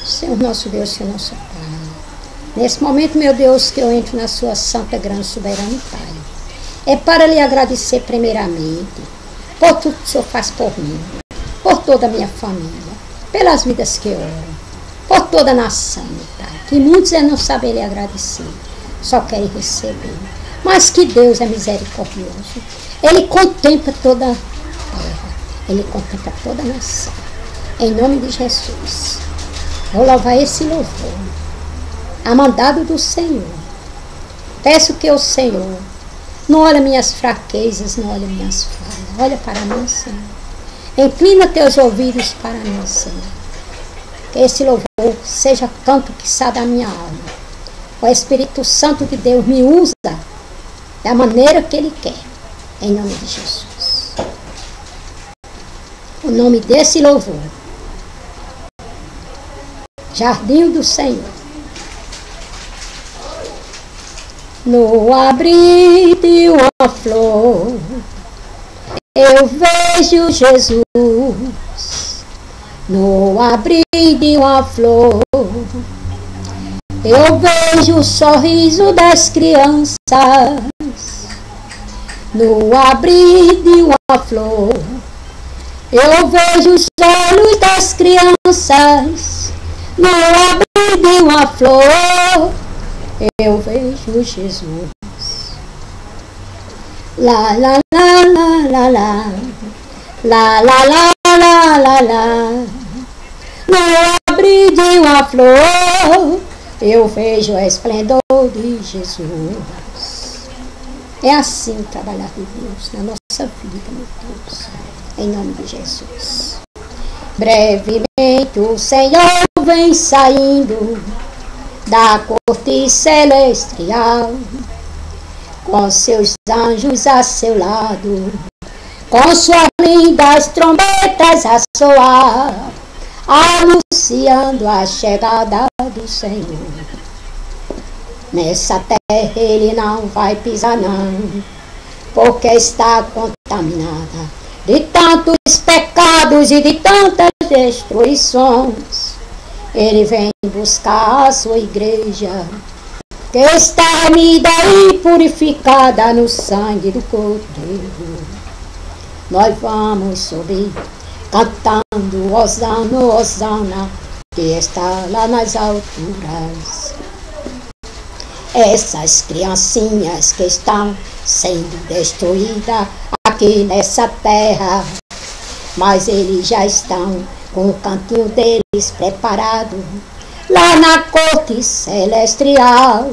Senhor nosso Deus, Senhor nosso Pai. Nesse momento, meu Deus, que eu entro na sua santa, grande, soberana Pai. É para lhe agradecer primeiramente por tudo que o Senhor faz por mim, por toda a minha família, pelas vidas que oram, por toda a nação, Pai. Que muitos não sabem lhe agradecer, só querem receber. Mas que Deus é misericordioso. Ele contempla toda a terra, Ele contempla toda a nação. Em nome de Jesus, vou louvar esse louvor, a mandado do Senhor. Peço que o Senhor não olhe minhas fraquezas, não olhe minhas falhas. Olha para mim, Senhor. Inclina teus ouvidos para mim, Senhor. Que esse louvor seja canto que sai da minha alma. O Espírito Santo de Deus me usa da maneira que Ele quer. Em nome de Jesus. O nome desse louvor, Jardim do Senhor. No abrir de uma flor, eu vejo Jesus. No abrir de uma flor, eu vejo o sorriso das crianças. No abrir de uma flor, eu vejo os olhos das crianças. No abrir de uma flor, eu vejo Jesus. La la la la la la, la la la la la la. No abrir de uma flor, eu vejo o esplendor de Jesus. É assim trabalhar de Deus na nossa vida, meu Deus. Em nome de Jesus. Brevemente o Senhor vem saindo da corte celestial, com seus anjos a seu lado, com suas lindas trombetas a soar, anunciando a chegada do Senhor. Nessa terra ele não vai pisar não, porque está contaminada de tantos pecados e de tantas destruições. Ele vem buscar a sua igreja, que está unida e purificada no sangue do Cordeiro. Nós vamos subir cantando Hosana, Hosana, que está lá nas alturas. Essas criancinhas que estão sendo destruídas aqui nessa terra, mas eles já estão com o cantinho deles preparado lá na corte celestial.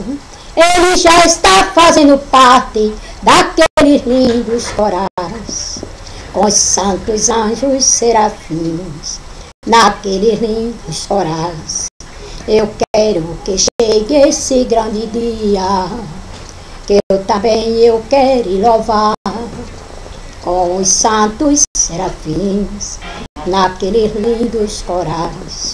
Ele já está fazendo parte daqueles lindos corais, com os santos anjos serafins, naqueles lindos corais. Eu quero que chegue esse grande dia, que eu também quero louvar com os santos serafins, naqueles lindos corais,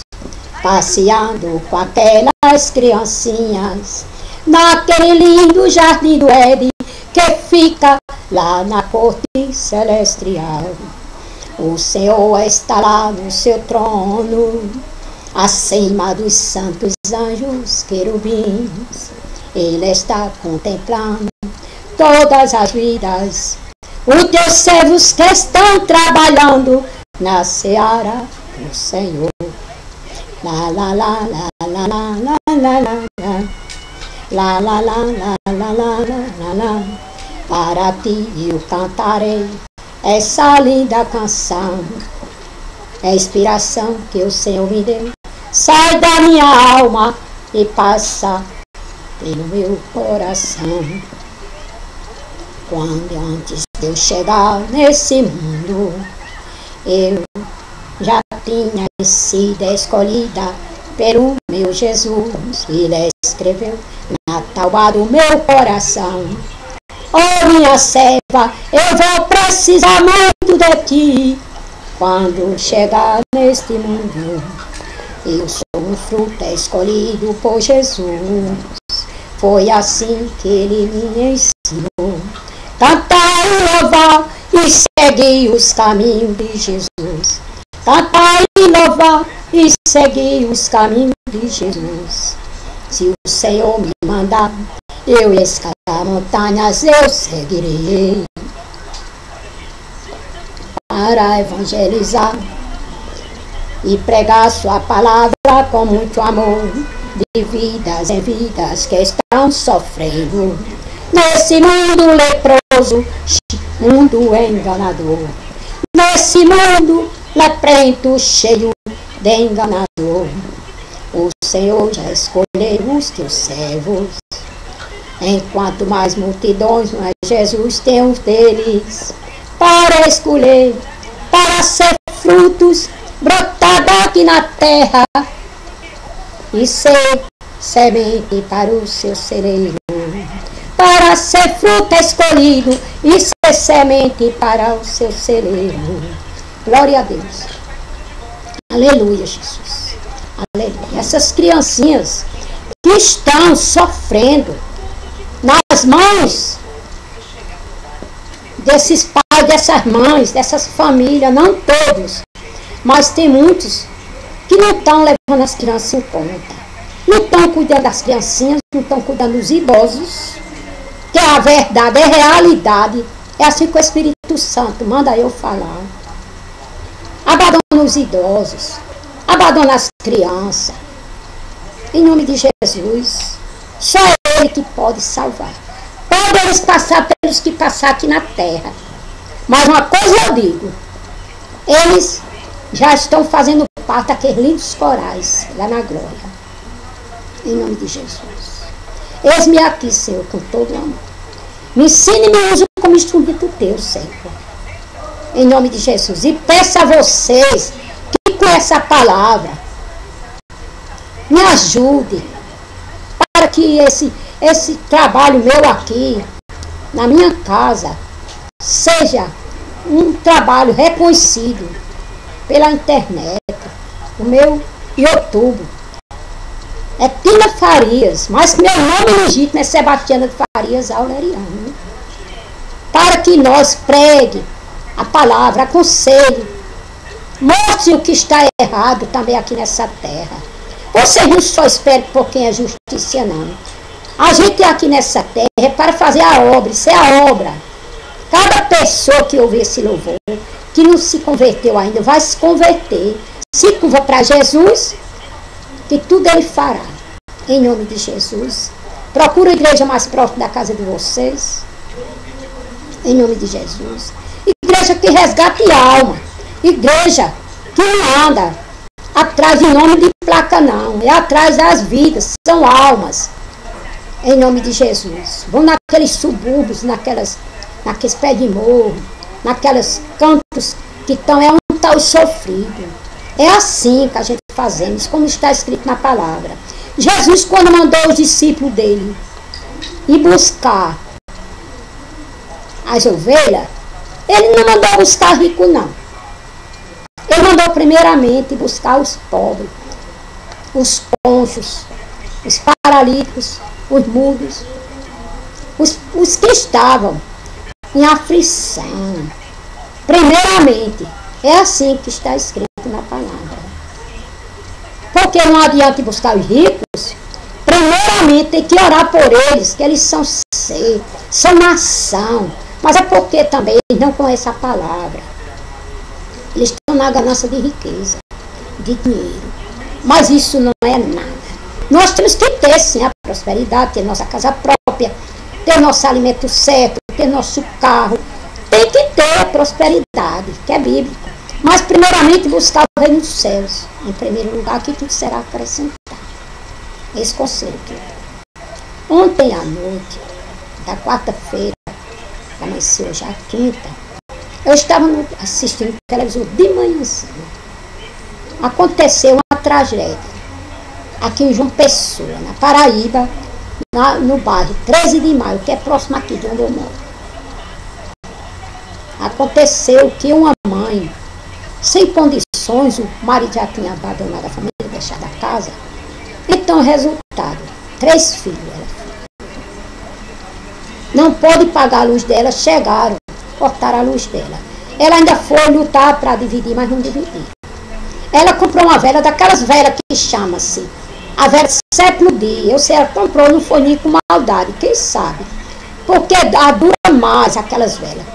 passeando com aquelas criancinhas, naquele lindo jardim do Éden, que fica lá na corte celestial. O Senhor está lá no seu trono, acima dos santos anjos querubins. Ele está contemplando todas as vidas, os teus servos que estão trabalhando na seara do Senhor. La la la la la la la la la la la la la la la la. Para ti eu cantarei essa linda canção, é a inspiração que o Senhor me deu. Sai da minha alma e passa pelo meu coração. Quando antes de eu chegar nesse mundo, eu já tinha sido escolhida pelo meu Jesus. Ele escreveu na tábua do meu coração: oh, minha serva, eu vou precisar muito de ti. Quando chegar neste mundo, eu sou um fruto escolhido por Jesus. Foi assim que ele me ensinou: cantar e louvar e seguir os caminhos de Jesus. Cantar e louvar e seguir os caminhos de Jesus. Se o Senhor me mandar, eu escalar montanhas, eu seguirei. Para evangelizar e pregar sua palavra com muito amor, de vidas em vidas que estão sofrendo nesse mundo leproso, mundo enganador, nesse mundo leprento cheio de enganador. O Senhor já escolheu os teus servos, enquanto mais multidões, mas Jesus tem os deles para escolher, para ser frutos brotados aqui na terra e ser semente para o seu celeiro, para ser fruto escolhido e ser semente para o seu celeiro. Glória a Deus. Aleluia, Jesus. Aleluia. Essas criancinhas que estão sofrendo nas mãos desses pais, dessas mães, dessas famílias, não todos, mas tem muitos que não estão levando as crianças em conta, não estão cuidando das criancinhas, não estão cuidando dos idosos, que é a verdade, é a realidade. É assim que o Espírito Santo manda eu falar. Abandona os idosos, abandona as crianças, em nome de Jesus. Só Ele que pode salvar. Podem eles passar pelos que passar aqui na terra, mas uma coisa eu digo, eles já estão fazendo parte daqueles lindos corais lá na glória, em nome de Jesus. Eis-me aqui, Senhor, com todo o amor. Me ensine e me use como instrumento teu, Senhor, em nome de Jesus. E peço a vocês que com essa palavra me ajude para que esse trabalho meu aqui, na minha casa, seja um trabalho reconhecido pela internet. O meu YouTube é Tina Farias, mas meu nome legítimo é Sebastiana de Farias Aureliano. Para que nós pregue a palavra, aconselhe, mostre o que está errado também aqui nessa terra. Vocês não só esperam por quem é justiça, não. A gente aqui nessa terra é para fazer a obra, isso é a obra. Cada pessoa que ouvir esse louvor, que não se converteu ainda, vai se converter. Se curva para Jesus, que tudo Ele fará. Em nome de Jesus. Procura a igreja mais próxima da casa de vocês. Em nome de Jesus. Igreja que resgate alma. Igreja que não anda atrás de nome de placa, não. É atrás das vidas. São almas. Em nome de Jesus. Vão naqueles subúrbios, naqueles pés de morro, naqueles cantos que estão, é um tal sofrido. É assim que a gente fazemos, como está escrito na palavra. Jesus, quando mandou os discípulos dele ir buscar as ovelhas, ele não mandou buscar rico, não. Ele mandou primeiramente buscar os pobres, os conchos, os paralíticos, os mudos, os que estavam em aflição. Primeiramente, é assim que está escrito na palavra. Porque não adianta buscar os ricos, primeiramente tem que orar por eles, que eles são secos, são nação. Mas é porque também eles não conhecem a palavra. Eles estão na ganância de riqueza, de dinheiro. Mas isso não é nada. Nós temos que ter sim a prosperidade, ter nossa casa própria, ter nosso alimento certo, ter nosso carro. Tem que ter a prosperidade, que é bíblico. Mas primeiramente buscar o reino dos céus. Em primeiro lugar, que tudo será acrescentado. Esse conselho que eu dou. Ontem à noite, da quarta-feira, amanheceu hoje a quinta, eu estava assistindo televisão de manhãzinha. Aconteceu uma tragédia aqui em João Pessoa, na Paraíba, no bairro 13 de Maio, que é próximo aqui de onde eu moro. Aconteceu que uma mãe, sem condições, o marido já tinha abandonado a família, deixado a casa. Então, resultado, 3 filhos. Não pode pagar a luz dela, chegaram, cortaram a luz dela. Ela ainda foi lutar para dividir, mas não dividiu. Ela comprou uma vela, daquelas velas que chama-se a vela de 7º dia. Eu sei, ela comprou, não foi nem com maldade, quem sabe? Porque dura mais aquelas velas.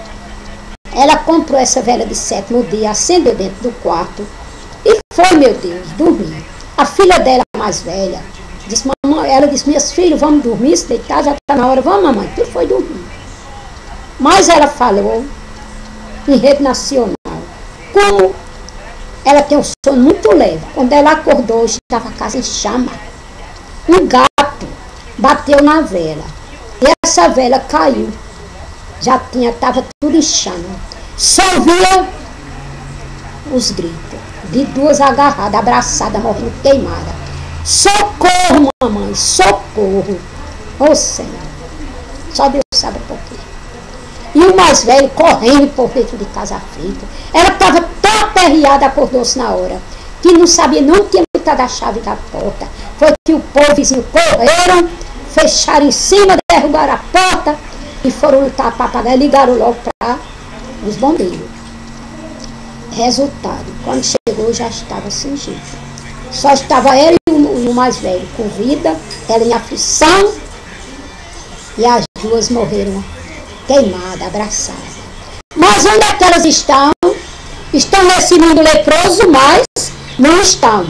Ela comprou essa vela de 7º dia, acendeu dentro do quarto e foi, meu Deus, dormir. A filha dela, mais velha, disse, mamãe, ela disse, minhas filhas, vamos dormir, se deitar, já está na hora, vamos, mamãe. Tu foi dormir. Mas ela falou em rede nacional, como ela tem um sono muito leve. Quando ela acordou, estava a casa em chama. Um gato bateu na vela. E essa vela caiu. Já estava tudo em chama. Só via os gritos de duas agarradas, abraçadas, morrendo queimada. Socorro, mamãe, socorro. Ô Senhor, só Deus sabe por quê. E o mais velho correndo por dentro de casa aflito. Ela estava tão aperreada, acordou-se na hora, que não sabia, não tinha botado a chave da porta. Foi que o povo vizinho correram, fecharam em cima, derrubaram a porta e foram lutar para pagar, ligaram logo para os bombeiros. Resultado, quando chegou já estava sem jeito. Só estava ela e o mais velho com vida, ela em aflição, e as duas morreram queimadas, abraçadas. Mas onde é que elas estão? Estão nesse mundo leproso, mas não estão.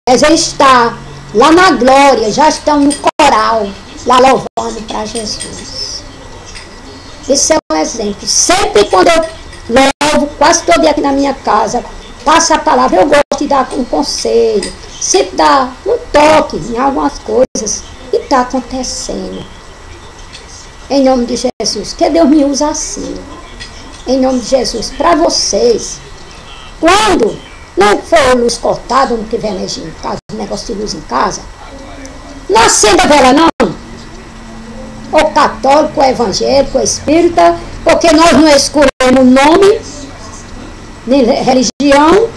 Elas estão lá na glória, já estão no coral, lá louvando para Jesus. Esse é um exemplo. Sempre quando eu louvo, quase todo dia aqui na minha casa, passa a palavra, eu gosto de dar um conselho, sempre dar um toque em algumas coisas que está acontecendo. Em nome de Jesus, que Deus me usa assim. Em nome de Jesus, para vocês, quando não for luz cortada, não tiver energia em casa, negócio de luz em casa, não acenda a vela não. Ou católico, ou evangélico, ou espírita, porque nós não escolhemos nome, nem religião,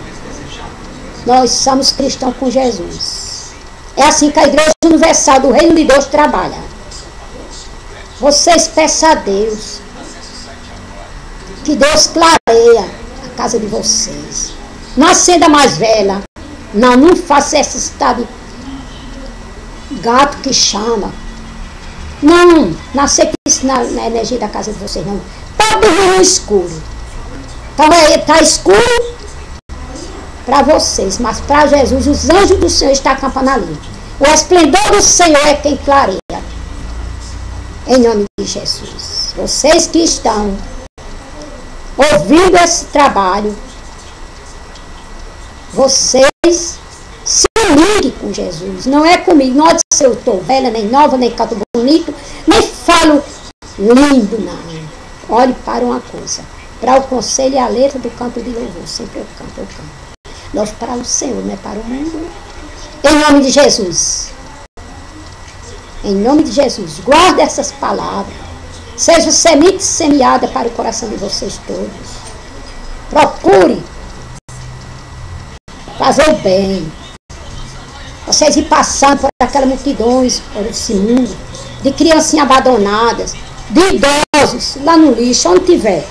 nós somos cristãos com Jesus. É assim que a Igreja Universal do Reino de Deus trabalha. Vocês peçam a Deus que Deus clareia a casa de vocês. Não acenda mais vela. Não faça esse estado de gato que chama. Não aceite isso na energia da casa de vocês, não. Pode dormir no escuro. Então está escuro para vocês, mas para Jesus, os anjos do Senhor estão acampando ali. O esplendor do Senhor é quem clareia. Em nome de Jesus. Vocês que estão ouvindo esse trabalho, vocês se liguem com Jesus. Não é comigo. Não é de ser eu estou velha, nem nova, nem canto bonito, nem falo lindo, não. Olhe para uma coisa. Para o conselho e a letra do canto de louvor. Sempre eu canto. Louvo para o Senhor, não é para o mundo. Em nome de Jesus. Em nome de Jesus, guarde essas palavras. Seja semente semeada para o coração de vocês todos. Procure fazer o bem. Vocês ir passando por aquelas multidões, por esse mundo, de criancinhas abandonadas, de idosos, lá no lixo, onde tiver.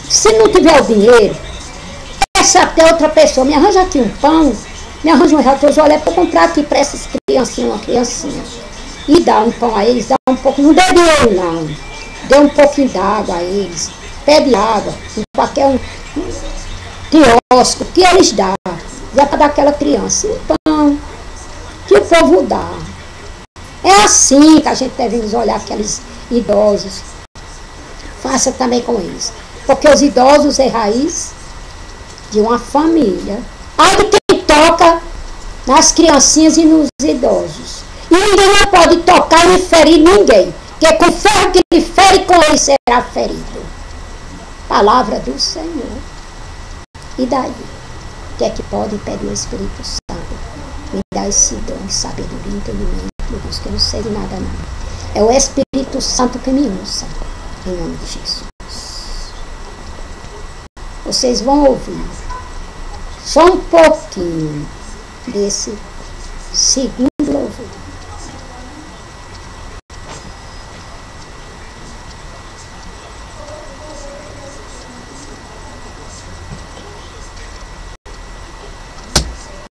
Se não tiver o dinheiro, peça até outra pessoa, me arranja aqui um pão, me arranja um real, olha, para comprar aqui para essas criancinhas, uma criancinha. E dá um pão a eles, dá um pouco, não dê dinheiro não. Dê um pouquinho d'água a eles. Pede água, em qualquer quiosco, que eles dão. Dá para dar aquela criança um pão, que o povo dá. É assim que a gente deve olhar aqueles idosos. Faça também com eles. Porque os idosos é raiz de uma família. Aí quem toca nas criancinhas e nos idosos. E ninguém não pode tocar e ferir ninguém. Porque com ferro que lhe fere, com ele será ferido. Palavra do Senhor. E daí? O que é que pode impedir o Espírito Santo? Me dá esse dom de sabedoria e entendimento. Meu Deus, que eu não sei de nada não. É o Espírito Santo que me usa. Em nome de Jesus. Vocês vão ouvir só um pouquinho desse segundo